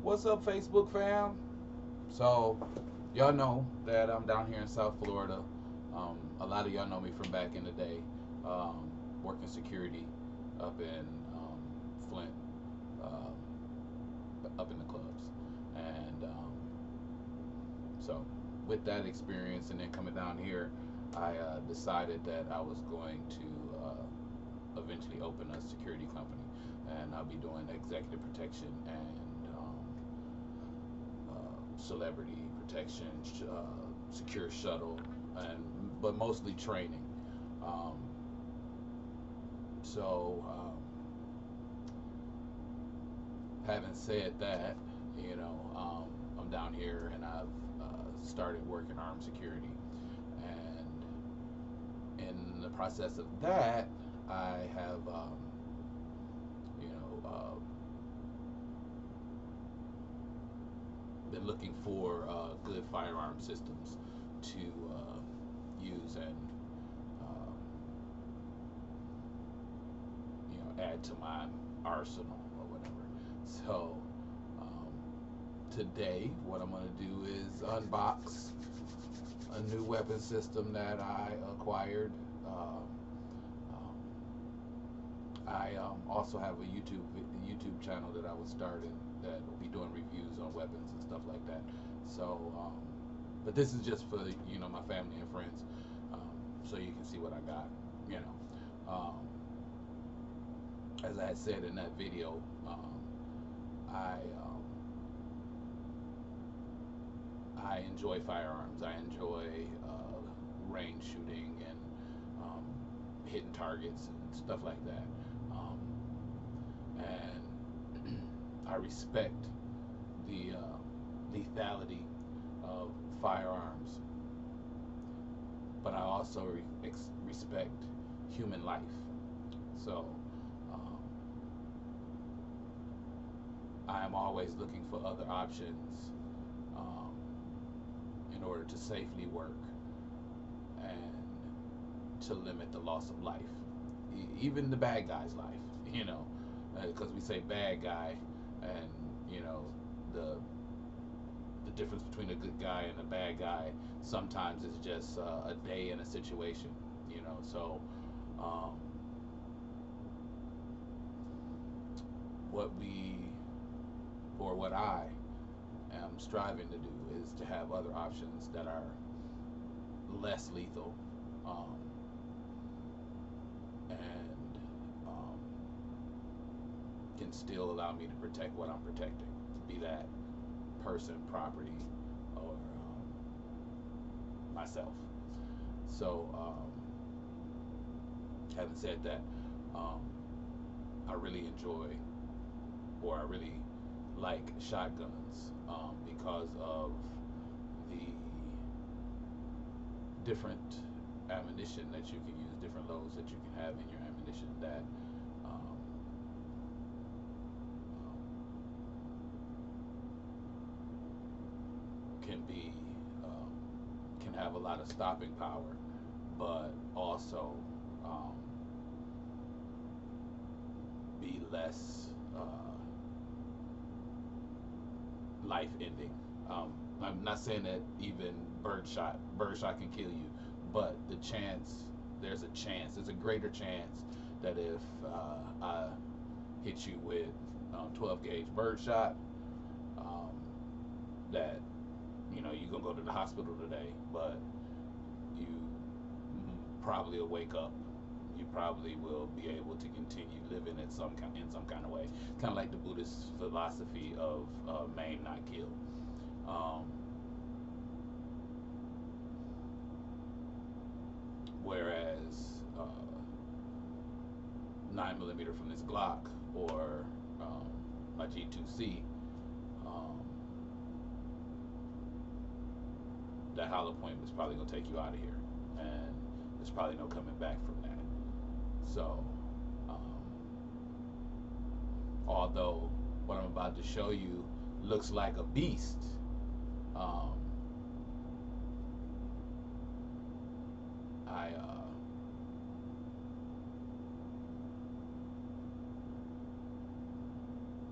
What's up, Facebook fam? So, y'all know that I'm down here in South Florida. A lot of y'all know me from back in the day, working security up in Flint, um, up in the clubs. And so, with that experience and then coming down here, I decided that I was going to eventually open a security company, and I'll be doing executive protection and celebrity protection, secure shuttle, and but mostly training. Um, having said that, I'm down here and I've started working armed security, and in the process of that, I have you know uh, been looking for good firearm systems to use and um, add to my arsenal or whatever. So um, today, what I'm going to do is unbox a new weapon system that I acquired. I also have a YouTube channel that I was starting that will be doing reviews on weapons and stuff like that. So, but this is just for my family and friends, um, so you can see what I got. You know, as I had said in that video, I I enjoy firearms. I enjoy range shooting and um, hitting targets and stuff like that. Um, and I respect the lethality of firearms, but I also respect human life. So um, I am always looking for other options um, in order to safely work and to limit the loss of life, even the bad guy's life. Because we say bad guy, and the the difference between a good guy and a bad guy sometimes is just a day in a situation. So um, what we or what I am striving to do is to have other options that are less lethal, um, and um, can still allow me to protect what I'm protecting, be that person, property, or myself. So, having said that, um, I really enjoy, or I really like shotguns because of the different ammunition that you can use, different loads that you can have in your ammunition that um, can be um, can have a lot of stopping power, but also um, be less life ending. I'm not saying that even birdshot can kill you, but there's a chance, there's a greater chance that if I hit you with 12 gauge birdshot, um, that you're gonna go to the hospital today, but you probably will wake up. You probably will be able to continue living in some kind of way, kind of like the Buddhist philosophy of maim, not kill. Um, whereas 9mm from this Glock or my G2C, um, that hollow point is probably gonna take you out of here, and there's probably no coming back from that. So, um, although what I'm about to show you looks like a beast, um, I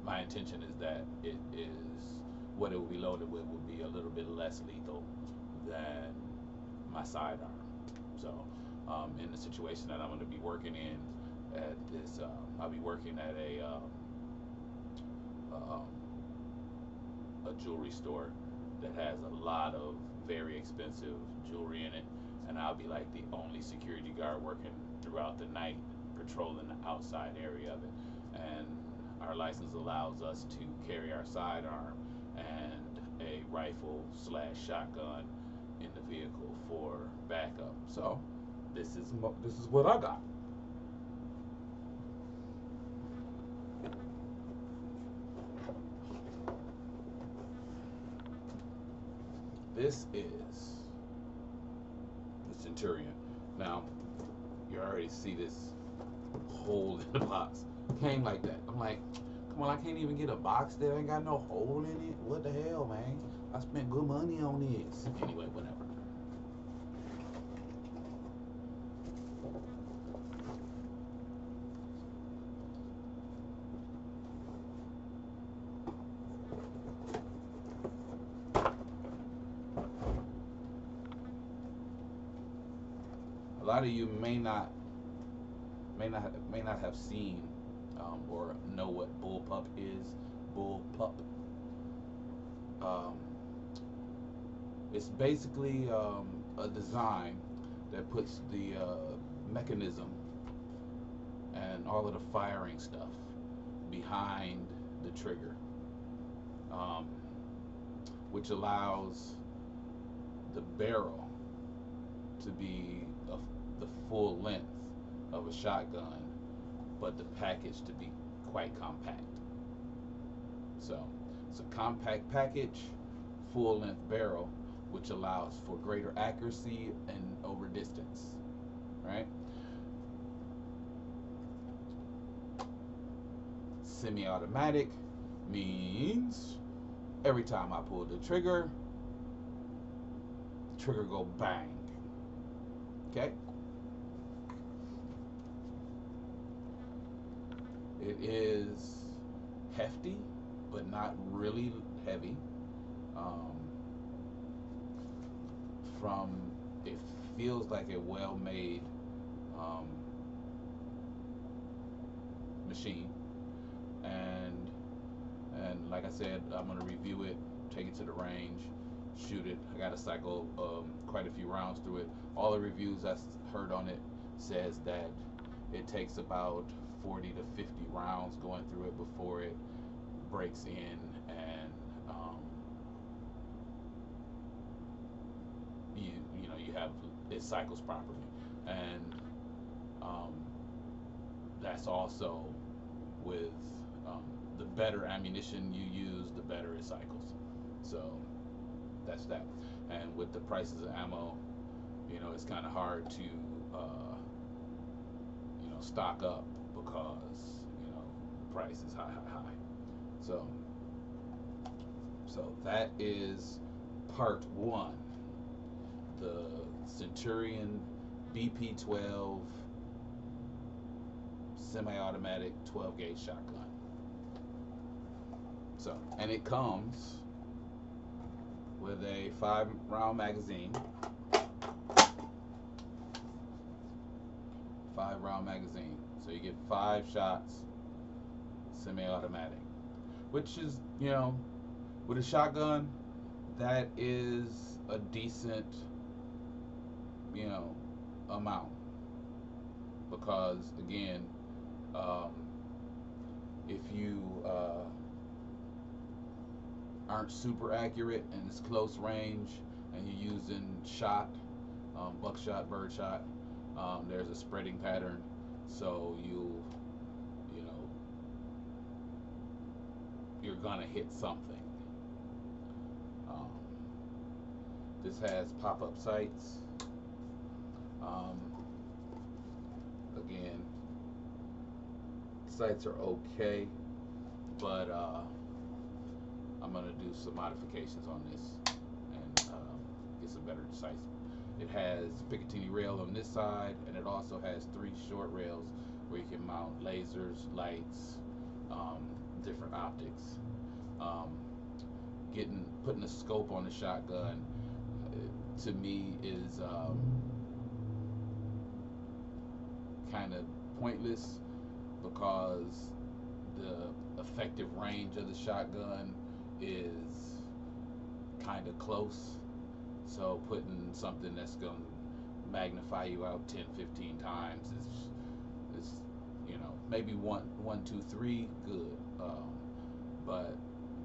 my my intention is that it is what it will be loaded with will be a little bit less lethal than my sidearm. So, in the situation that I'm going to be working in at this, I'll be working at a jewelry store that has a lot of very expensive jewelry in it, and I'll be like the only security guard working throughout the night, patrolling the outside area of it. And our license allows us to carry our sidearm and a rifle slash shotgun in the vehicle for backup. So this is what I got. This is the Centurion. Now you already see this hole in the box. Came like that. I'm like, come on, I can't even get a box that ain't got no hole in it. What the hell, man? I spent good money on this. Anyway, whatever. A lot of you may not have seen or know what bullpup is. Bullpup. Um, it's basically a design that puts the mechanism and all of the firing stuff behind the trigger, um, which allows the barrel to be the full length of a shotgun, but the package to be quite compact. So it's a compact package, full length barrel, which allows for greater accuracy and over distance, right? Semi-automatic means every time I pull the trigger go bang. Okay? It is hefty, but not really heavy. Um, from it feels like a well-made um, machine, and like I said, I'm gonna review it, take it to the range, shoot it. I got to cycle quite a few rounds through it. All the reviews I heard on it says that it takes about 40 to 50 rounds going through it before it breaks in and you have it cycles properly, and um, that's also with the better ammunition you use, the better it cycles. So that's that. And with the prices of ammo, it's kind of hard to stock up because the price is high. So that is part one, the Centurion BP-12 semi-automatic 12 gauge shotgun. So, and it comes with a 5-round magazine. 5-round magazine. So you get 5 shots, semi-automatic. Which is, with a shotgun, that is a decent, amount. Because, again, if you aren't super accurate and it's close range and you're using shot, buckshot, birdshot, there's a spreading pattern, so you're gonna hit something. Um, this has pop-up sights. Again, sights are okay, but I'm gonna do some modifications on this and get some better sights. It has Picatinny rail on this side, and it also has 3 short rails where you can mount lasers, lights, different optics. Um, putting a scope on the shotgun to me is kind of pointless because the effective range of the shotgun is kind of close. So putting something that's going to magnify you out 10, 15 times is maybe one, two, three, good. But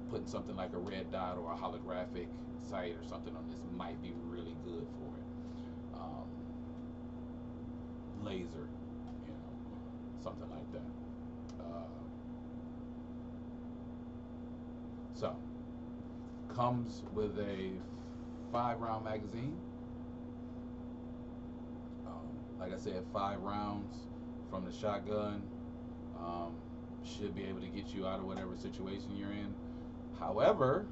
putting something like a red dot or a holographic sight or something on this might be really good for it. Laser, something like that. So comes with a 5-round magazine. Like I said, 5 rounds from the shotgun should be able to get you out of whatever situation you're in. However,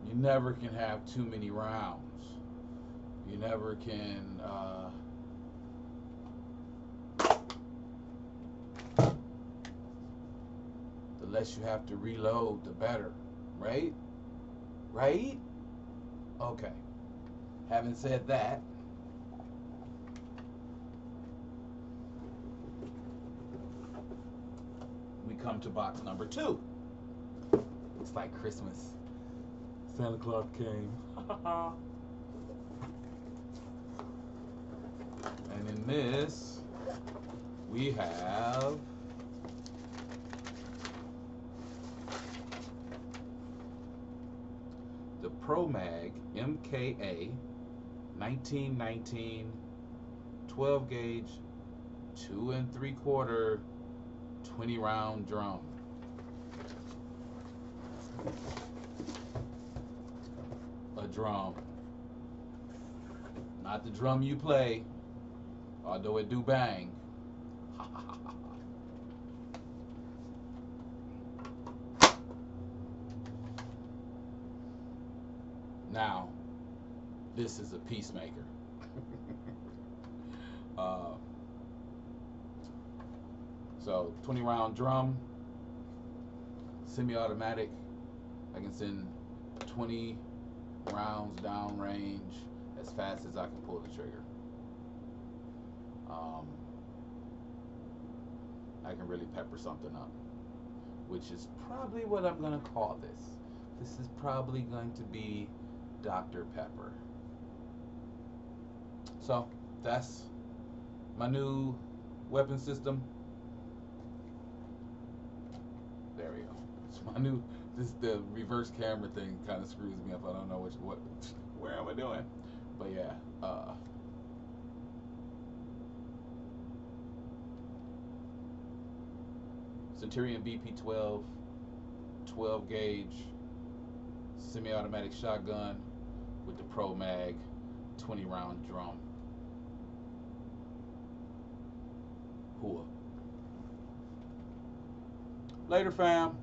you never can have too many rounds. You never can. The less you have to reload, the better, right? Right? Okay. Having said that, we come to box number 2. It's like Christmas. Santa Claus came. And in this, we have the Pro Mag MKA 1919 12 gauge 2 3/4 20-round drum. A drum. Not the drum you play, although it do bang. Now, this is a peacemaker. So 20-round drum, semi-automatic. I can send 20 rounds down range as fast as I can pull the trigger. I can really pepper something up, which is probably what I'm going to call this. This is probably going to be Dr. Pepper. So that's my new weapon system. There we go. It's my new. The reverse camera thing kind of screws me up. I don't know where am I doing, but yeah. Centurion BP-12, 12 gauge, semi-automatic shotgun with the Pro Mag 20-round drum. Hooah. Later, fam.